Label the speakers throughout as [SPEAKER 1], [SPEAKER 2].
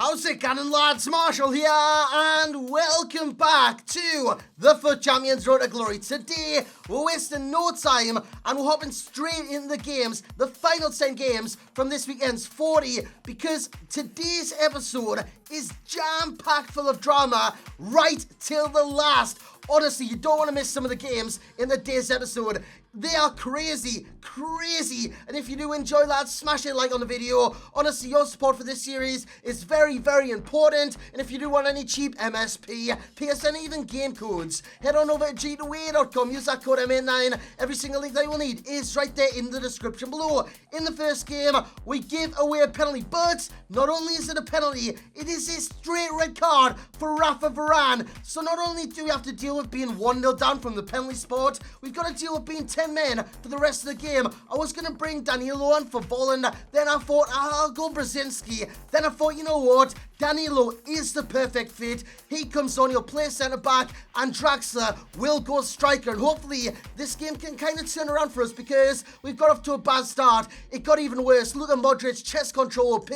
[SPEAKER 1] How's it going, lads? Marshall here, and welcome back to the FUT Champions Road to Glory. Today, we're wasting no time, and we're hopping straight into the games, the final 10 games from this weekend's 40, because today's episode is jam-packed full of drama right till the last. Honestly, you don't want to miss some of the games in the day's episode. They are crazy. And if you do enjoy, lads, smash a like on the video. Honestly, your support for this series is very, very important. And if you do want any cheap MSP, PSN, even game codes, head on over to g2a.com. Use that code MA9. Every single link that you will need is right there in the description below. In the first game, we give away a penalty, but not only is it a penalty, it is a straight red card for Rafa Varane. So not only do we have to deal with being 1-0 down from the penalty spot, we've got to deal with being 10 men for the rest of the game. I was going to bring Danilo on for Volland, then I thought I'll go Brzezinski, then I thought, you know what, Danilo is the perfect fit. He comes on, he'll play centre back, and Draxler will go striker, and hopefully this game can kind of turn around for us, because we've got off to a bad start. It got even worse. Luka Modric, chest control OP,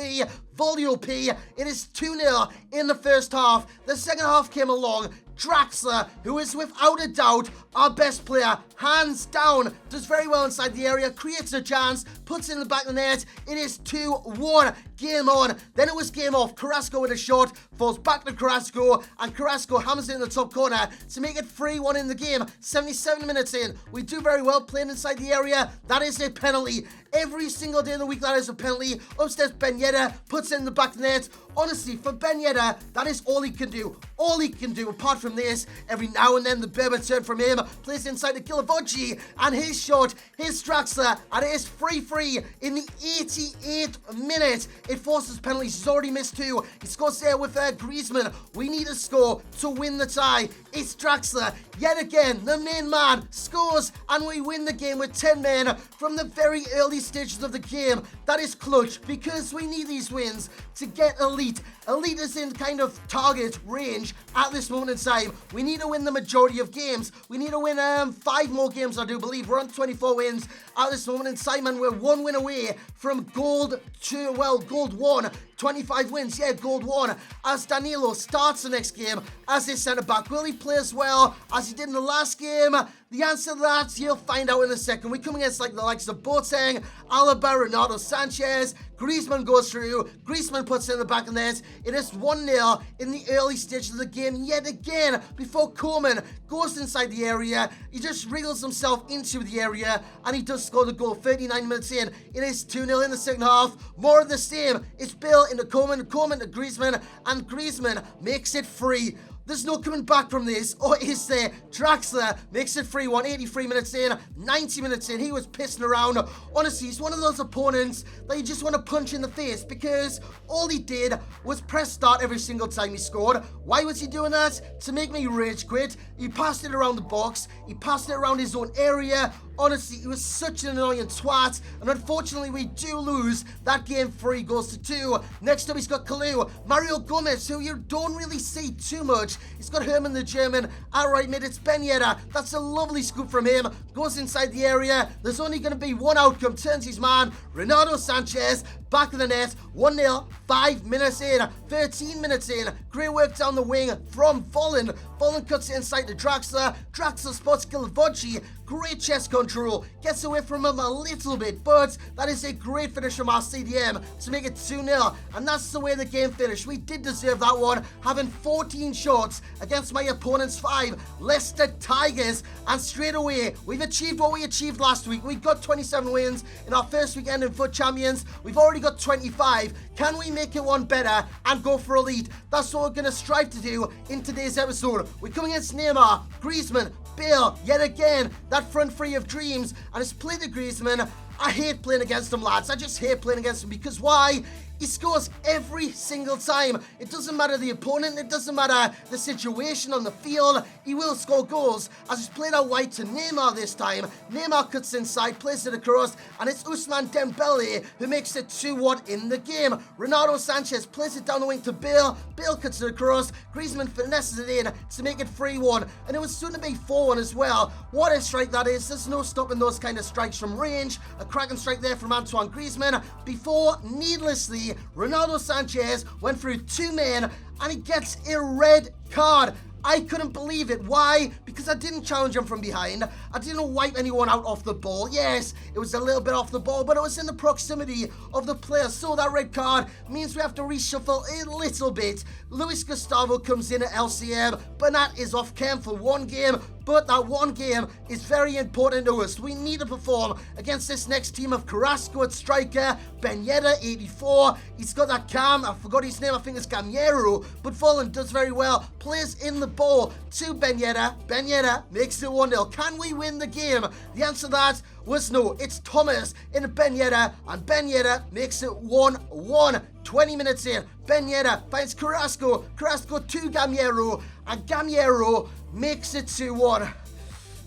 [SPEAKER 1] volley OP. It is 2-0 in the first half. The second half came along. Draxler, who is without a doubt our best player, hands down, does very well inside the area, creates a chance, puts it in the back of the net. It is 2-1. Game on. Then it was game off. Carrasco with a shot, falls back to Carrasco, and Carrasco hammers it in the top corner to make it 3-1 in the game. 77 minutes in. We do very well playing inside the area. That is a penalty. Every single day of the week, that is a penalty. Upstairs, Ben Yedder puts it in the back of the net. Honestly, for Ben Yedder, that is all he can do. All he can do. Apart from this, every now and then the Berber turn from him, plays inside to Gilavogi, and his shot, his Draxler, and it is 3-3 in the 88th minute. It forces penalties. He's already missed 2. He scores there with Griezmann. We need a score to win the tie. It's Draxler. Yet again, the main man scores, and we win the game with 10 men from the very early stages of the game. That is clutch, because we need these wins to get elite. Elite is in kind of target range at this moment in time. We need to win the majority of games. We need to win 5 more games, I do believe. We're on 24 wins at this moment in time, and we're 1 win away from gold 1. 25 wins, yeah, gold 1. As Danilo starts the next game as his centre-back, will he play as well as he did in the last game? The answer to that, you'll find out in a second. We come against like the likes of Boateng, Alaba, Renato Sanchez. Griezmann goes through. Griezmann puts it in the back of the net. It is 1-0 in the early stages of the game yet again before Coleman goes inside the area. He just wriggles himself into the area, and he does score the goal 39 minutes in. It is 2-0 in the second half. More of the same. It's Bill into Coleman to Griezmann, and Griezmann makes it free. There's no coming back from this, or is there? Draxler makes it 3-1, 83 minutes in, 90 minutes in. He was pissing around. Honestly, he's one of those opponents that you just want to punch in the face, because all he did was press start every single time he scored. Why was he doing that? To make me rage quit. He passed it around the box. He passed it around his own area. Honestly, he was such an annoying twat, and unfortunately we do lose that game. 3 goes to 2. Next up, he's got Kalu, Mario Gomez, who you don't really see too much. He's got Herman the German at right mid. It's Ben Yedder. That's a lovely scoop from him. Goes inside the area. There's only going to be one outcome. Turns his man, Renato Sanchez, back of the net. 1-0, 5 minutes in, 13 minutes in. Great work down the wing from Volland. Volland cuts it inside to Draxler. Draxler spots Gilavogi. Great chest control. Gets away from him a little bit, but that is a great finish from our CDM to make it 2-0. And that's the way the game finished. We did deserve that one, having 14 shots against my opponent's 5. Leicester Tigers. And straight away, we've achieved what we achieved last week. We got 27 wins in our first weekend in FUT Champions. We've already got 25. Can we make it one better and go for elite? That's what we're going to strive to do in today's episode. We're coming against Neymar, Griezmann, Bale, yet again, that front three of dreams, and it's played to Griezmann. I hate playing against him, lads. I just hate playing against him, because why? He scores every single time. It doesn't matter the opponent. It doesn't matter the situation on the field. He will score goals. As he's played out wide to Neymar this time. Neymar cuts inside, plays it across, and it's Ousmane Dembele who makes it 2-1 in the game. Renato Sanchez plays it down the wing to Bale. Bale cuts it across. Griezmann finesses it in to make it 3-1. And it was soon to be 4-1 as well. What a strike that is. There's no stopping those kind of strikes from range. A cracking strike there from Antoine Griezmann before needlessly penalty. Ronaldo Sanchez went through 2 men and he gets a red card. I couldn't believe it. Why? Because I didn't challenge him from behind. I didn't wipe anyone out off the ball. Yes, it was a little bit off the ball, but it was in the proximity of the player. So that red card means we have to reshuffle a little bit. Luis Gustavo comes in at LCM. Bernat is off cam for 1 game. But that 1 game is very important to us. We need to perform against this next team of Carrasco at striker, Ben Yedder, 84. He's got that cam. I forgot his name. I think it's Camero. But Fallen does very well. Plays in the ball to Ben Yedder. Ben Yedder makes it 1-0. Can we win the game? The answer to that was no. It's Thomas into Ben Yedder. And Ben Yedder makes it 1-1. 20 minutes in, Ben Yedder finds Carrasco. Carrasco to Gamero. And Gamero makes it 2-1.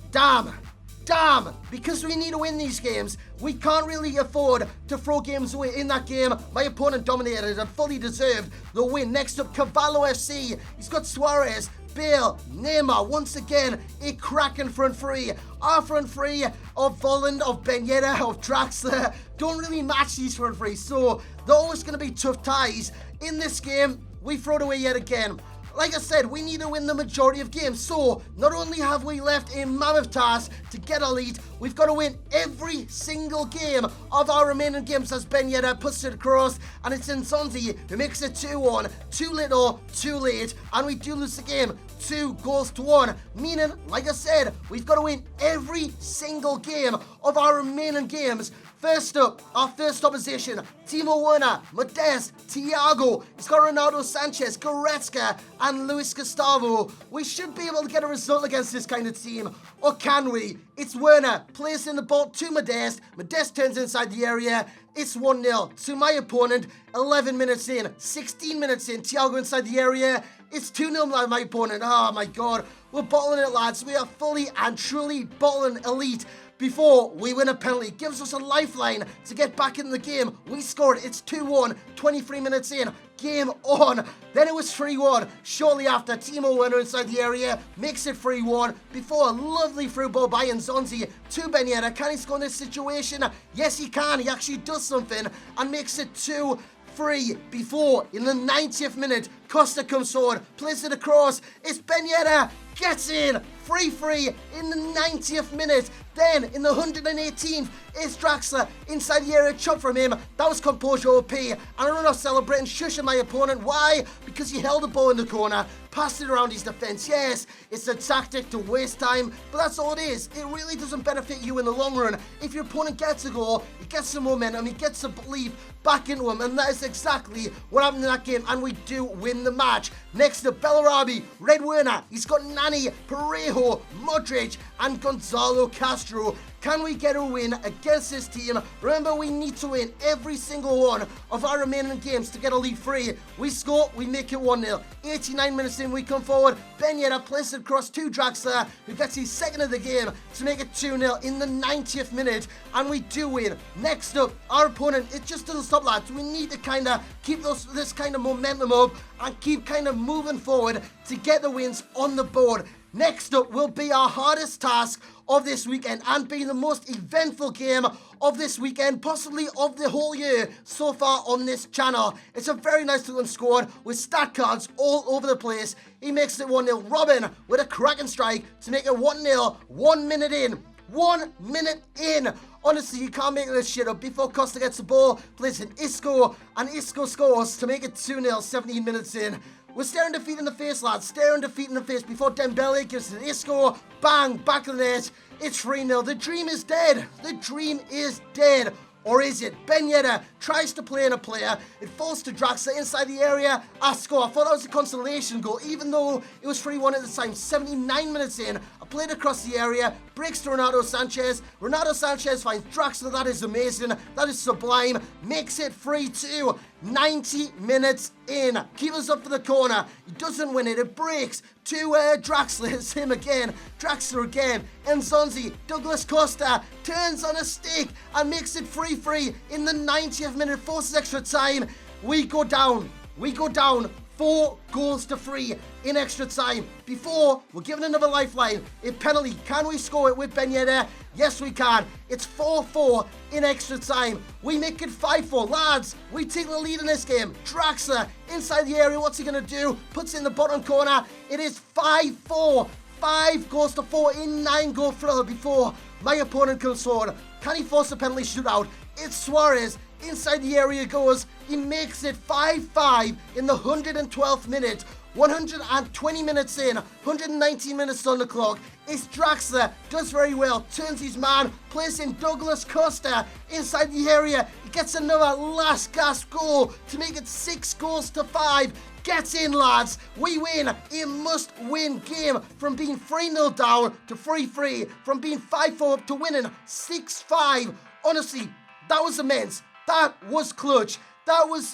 [SPEAKER 1] Damn, because we need to win these games. We can't really afford to throw games away. In that game, my opponent dominated and fully deserved the win. Next up, Cavallo FC. He's got Suarez, Bale, Neymar. Once again, a cracking front three. Our front three of Volland, of Ben Yedder, of Draxler don't really match these front three. So they're always going to be tough ties. In this game, we throw it away yet again. Like I said, we need to win the majority of games. So, not only have we left a mammoth task to get elite, we've got to win every single game of our remaining games as Ben Yedder puts it across. And it's Nsonzi who makes it 2-1. Too little, too late. And we do lose the game 2-1. Meaning, like I said, we've got to win every single game of our remaining games. First up, our first opposition, Timo Werner, Modeste, Thiago. He's got Ronaldo Sanchez, Goretzka, and Luis Gustavo. We should be able to get a result against this kind of team. Or can we? It's Werner, placing the ball to Modeste. Modeste turns inside the area. It's 1-0 to my opponent. 11 minutes in, 16 minutes in, Thiago inside the area. It's 2-0 by my opponent. Oh my God. We're bottling it, lads. We are fully and truly bottling elite. Before we win a penalty, gives us a lifeline to get back in the game. We scored. It's 2-1, 23 minutes in. Game on. Then it was 3-1. Shortly after, Timo Werner inside the area makes it 3-1 before a lovely through ball by Nsonzi to Ben Yedder. Can he score in this situation? Yes, he can. He actually does something and makes it 2-3 before, in the 90th minute, Costa comes forward, plays it across. It's Ben Yedder. Gets in, 3-3 in the 90th minute. Then, in the 118th, it's Draxler inside the area, chop from him. That was composure OP. And I'm not celebrating, shushing my opponent. Why? Because he held the ball in the corner, passed it around his defense. Yes, it's a tactic to waste time, but that's all it is. It really doesn't benefit you in the long run. If your opponent gets a goal, he gets some momentum, he gets some belief back into him, and that is exactly what happened in that game, and we do win the match. Next up, Bellarabi, Red Werner. He's got Nani, Parejo, Modric, and Gonzalo Castro. Can we get a win against this team? Remember, we need to win every single one of our remaining games to get Elite 3. We score, we make it 1-0. 89 minutes in, we come forward. Ben Yedder plays it across to Draxler, who gets his second of the game to make it 2-0 in the 90th minute. And we do win. Next up, our opponent, it just doesn't stop, lads. We need to kind of keep this kind of momentum up and keep kind of moving forward to get the wins on the board. Next up will be our hardest task of this weekend and be the most eventful game of this weekend, possibly of the whole year so far on this channel. It's a very nice looking squad with stat cards all over the place. He makes it 1-0. Robin with a cracking strike to make it 1-0. 1 minute in. 1 minute in. Honestly, you can't make this shit up. Before Costa gets the ball, plays in Isco, and Isco scores to make it 2-0, 17 minutes in. We're staring defeat in the face, lads. Staring defeat in the face before Dembele gives it to Isco. Bang, back of the net. It's 3-0. The dream is dead. The dream is dead. Or is it? Ben Yedder tries to play in a player. It falls to Draxler inside the area. I score. I thought that was a consolation goal, even though it was 3-1 at the time. 79 minutes in. I played across the area. Breaks to Ronaldo Sanchez. Ronaldo Sanchez finds Draxler. That is amazing. That is sublime. Makes it 3-2. 90 minutes in. Keeper's up for the corner. He doesn't win it. It breaks to Draxler. It's him again. Draxler again. Nsonzi, Douglas Costa turns on a stick and makes it 3-3 in the 90th minute. Forces extra time. We go down. We go down 4 goals to 3 in extra time. Before, we're given another lifeline. A penalty. Can we score it with Ben Yedder? Yes, we can. It's 4-4 in extra time. We make it 5-4. Lads, we take the lead in this game. Draxler inside the area. What's he going to do? Puts it in the bottom corner. It is 5-4. 5 goals to 4 in 9-goal thriller before my opponent comes forward. Can he force a penalty shootout? It's Suarez. Inside the area goes. He makes it 5-5 in the 112th minute. 120 minutes in, 119 minutes on the clock. It's Draxler, does very well, turns his man, plays in Douglas Costa inside the area. He gets another last gasp goal to make it 6 goals to 5. Get in, lads. We win a must-win game from being 3-0 down to 3-3, from being 5-4 up to winning 6-5. Honestly, that was immense. That was clutch. That was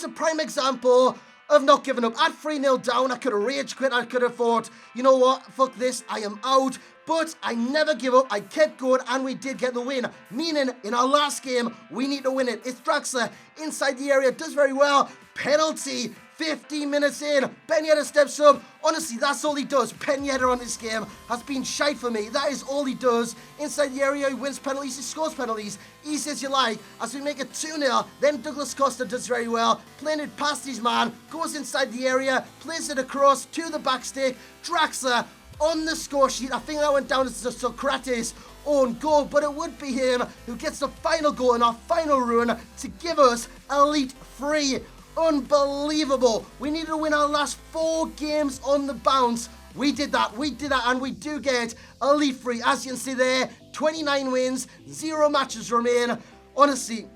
[SPEAKER 1] a prime example of not giving up. At 3-0 down, I could have rage quit. I could have thought, you know what, fuck this, I am out. But I never give up. I kept going, and we did get the win. Meaning, in our last game, we need to win it. It's Draxler inside the area, does very well. Penalty, 15 minutes in. Ben Yedder steps up. Honestly, that's all he does. Ben Yedder on this game has been shite for me. That is all he does. Inside the area, he wins penalties, he scores penalties. Easy as you like. As we make it 2-0, then Douglas Costa does very well. Playing it past his man, goes inside the area, plays it across to the back stick. Draxler on the score sheet. I think that went down as the Socrates own goal, but it would be him who gets the final goal in our final run to give us Elite 3. Unbelievable. We needed to win our last 4 games on the bounce. We did that, and we do get Elite 3. As you can see there, 29 wins, 0 matches remain. Honestly,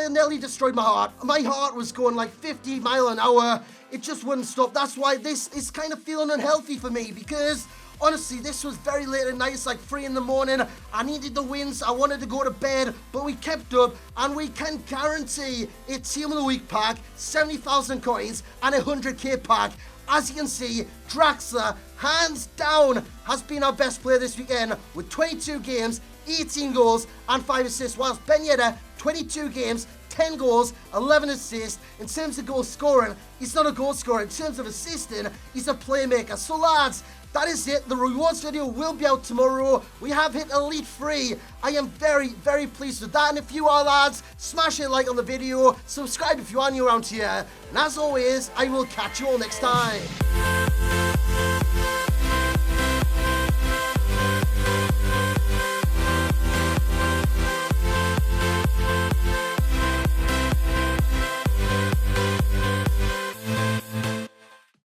[SPEAKER 1] nearly destroyed my heart. My heart was going like 50 miles an hour. It just wouldn't stop. That's why this is kind of feeling unhealthy for me, because honestly, this was very late at night. It's like 3 in the morning. I needed the wins. I wanted to go to bed, but we kept up, and we can guarantee a Team of the Week pack, 70,000 coins, and a 100k pack. As you can see, Draxler, hands down, has been our best player this weekend with 22 games, 18 goals, and 5 assists, whilst Ben Yedder, 22 games, 10 goals, 11 assists. In terms of goal scoring, he's not a goal scorer. In terms of assisting, he's a playmaker. So lads, that is it. The rewards video will be out tomorrow. We have hit Elite 3. I am very, very pleased with that. And if you are, lads, smash a like on the video. Subscribe if you are new around here. And as always, I will catch you all next time.